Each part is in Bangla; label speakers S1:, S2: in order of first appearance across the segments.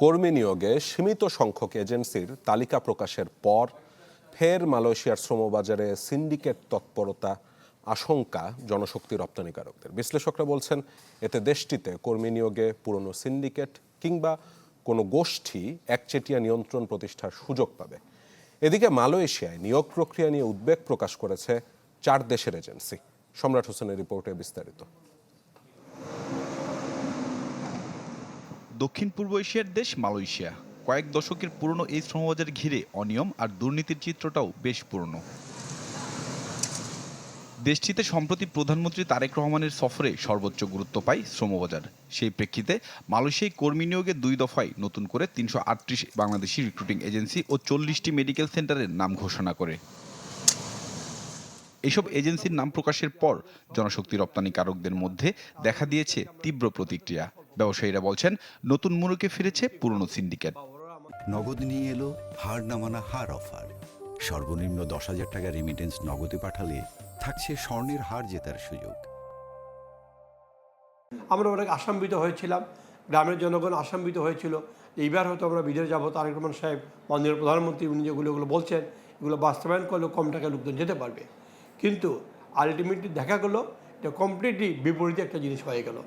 S1: কর্মী নিয়োগে সীমিত সংখ্যক এজেন্সির তালিকা প্রকাশের পর ফের মালয়েশিয়ার শ্রমবাজারে সিন্ডিকেট তৎপরতা আশঙ্কা জনশক্তি রপ্তানিকারকদের। বিশ্লেষকরা বলছেন এতে দেশটিতে কর্মী নিয়োগে পুরনো সিন্ডিকেট কিংবা কোনো গোষ্ঠী একচেটিয়া নিয়ন্ত্রণ প্রতিষ্ঠার সুযোগ পাবে। এদিকে মালয়েশিয়ায় নিয়োগ প্রক্রিয়া নিয়ে উদ্বেগ প্রকাশ করেছে 4 দেশের এজেন্সি। সম্রাট হোসেনের রিপোর্টে বিস্তারিত।
S2: দক্ষিণ পূর্ব এশিয়ার দেশ মালয়েশিয়া কয়েক দশকের পুরনো এই শ্রমবাজার ঘিরে অনিয়ম আর দুর্নীতির চিত্রটাও বেশ পুরনো। দেশটিতে সম্প্রতি প্রধানমন্ত্রী তারেক রহমানের সফরে সর্বোচ্চ গুরুত্ব পায় শ্রমবাজার। সেই প্রেক্ষিতে মালয়েশিয়ায় কর্মী নিয়োগে 2 দফায় নতুন করে 338 বাংলাদেশি রিক্রুটিং এজেন্সি ও 40টি মেডিকেল সেন্টারের নাম ঘোষণা করে। এসব এজেন্সির নাম প্রকাশের পর জনশক্তি রপ্তানিকারকদের মধ্যে দেখা দিয়েছে তীব্র প্রতিক্রিয়া। ব্যবসায়ীরা বলছেন নতুন মুলুকে ফিরেছে পুরনো সিন্ডিকেট।
S3: নগদ নিয়ে এলো হার না মানা হার অফার। সর্বনিম্ন 10,000 টাকা রেমিটেন্স নগদে পাঠালে থাকছে স্বর্ণের হার জেতার সুযোগ।
S4: আমরা অনেক আশান্বিত হয়েছিলাম, গ্রামের জনগণ আশান্বিত হয়েছিল এইবার হয়তো আমরা বিদেশে যাবো। তারেক রহমান সাহেব মাননীয় প্রধানমন্ত্রী উনি যেগুলো বলছেন এগুলো বাস্তবায়ন করলে কম টাকায় লোকজন যেতে পারবে, কিন্তু আলটিমেটলি দেখা গেলো এটা কমপ্লিটলি বিপরীতে একটা জিনিস হয়ে গেল।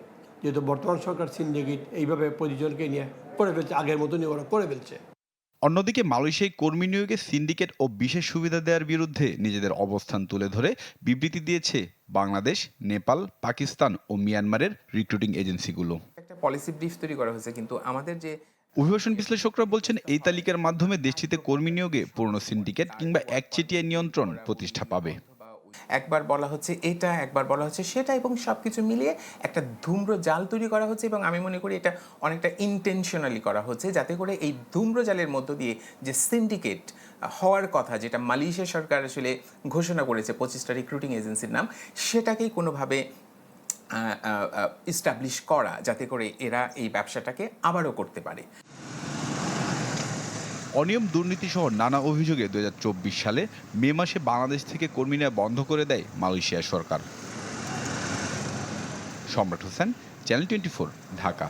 S4: যেহেতু বর্তমান সরকার সিন্ডিকেট এইভাবে পজিশনকে নিয়ে করে ফেলছে, আগের মতনই ওরা করে ফেলছে।
S2: অন্যদিকে মালয়েশিয়ায় কর্মী নিয়োগে সিন্ডিকেট ও বিশেষ সুবিধা দেওয়ার বিরুদ্ধে নিজেদের অবস্থান তুলে ধরে বিবৃতি দিয়েছে বাংলাদেশ, নেপাল, পাকিস্তান ও মিয়ানমারের রিক্রুটিং এজেন্সিগুলো।
S5: একটা পলিসি ব্রিফ তৈরি করা হয়েছে, কিন্তু আমাদের যে
S2: অভিবাসন বিশ্লেষকরা বলছেন এই তালিকার মাধ্যমে দেশটিতে কর্মী নিয়োগে পুরনো সিন্ডিকেট কিংবা একচেটিয়া নিয়ন্ত্রণ প্রতিষ্ঠা পাবে।
S5: একবার বলা হচ্ছে এটা, একবার বলা হচ্ছে সেটা, এবং সবকিছু মিলিয়ে একটা ধূম্র জাল তৈরি করা হচ্ছে, এবং আমি মনে করি এটা অনেকটা ইন্টেনশনালি করা হচ্ছে, যাতে করে এই ধূম্র জালের মধ্য দিয়ে যে সিন্ডিকেট হওয়ার কথা, যেটা মালয়েশিয়া সরকার আসলে ঘোষণা করেছে 25টা রিক্রুটিং এজেন্সির নাম, সেটাকেই কোনোভাবে ইস্টাবলিশ করা, যাতে করে এরা এই ব্যবসাটাকে আবারও করতে পারে।
S2: অনিয়ম, দুর্নীতি সহ নানা অভিযোগে 2024 সালে মে মাসে বাংলাদেশ থেকে কর্মী নেওয়া বন্ধ করে দেয় মালয়েশিয়া সরকার। সম্রাট হোসেন, চ্যানেল 24, ঢাকা।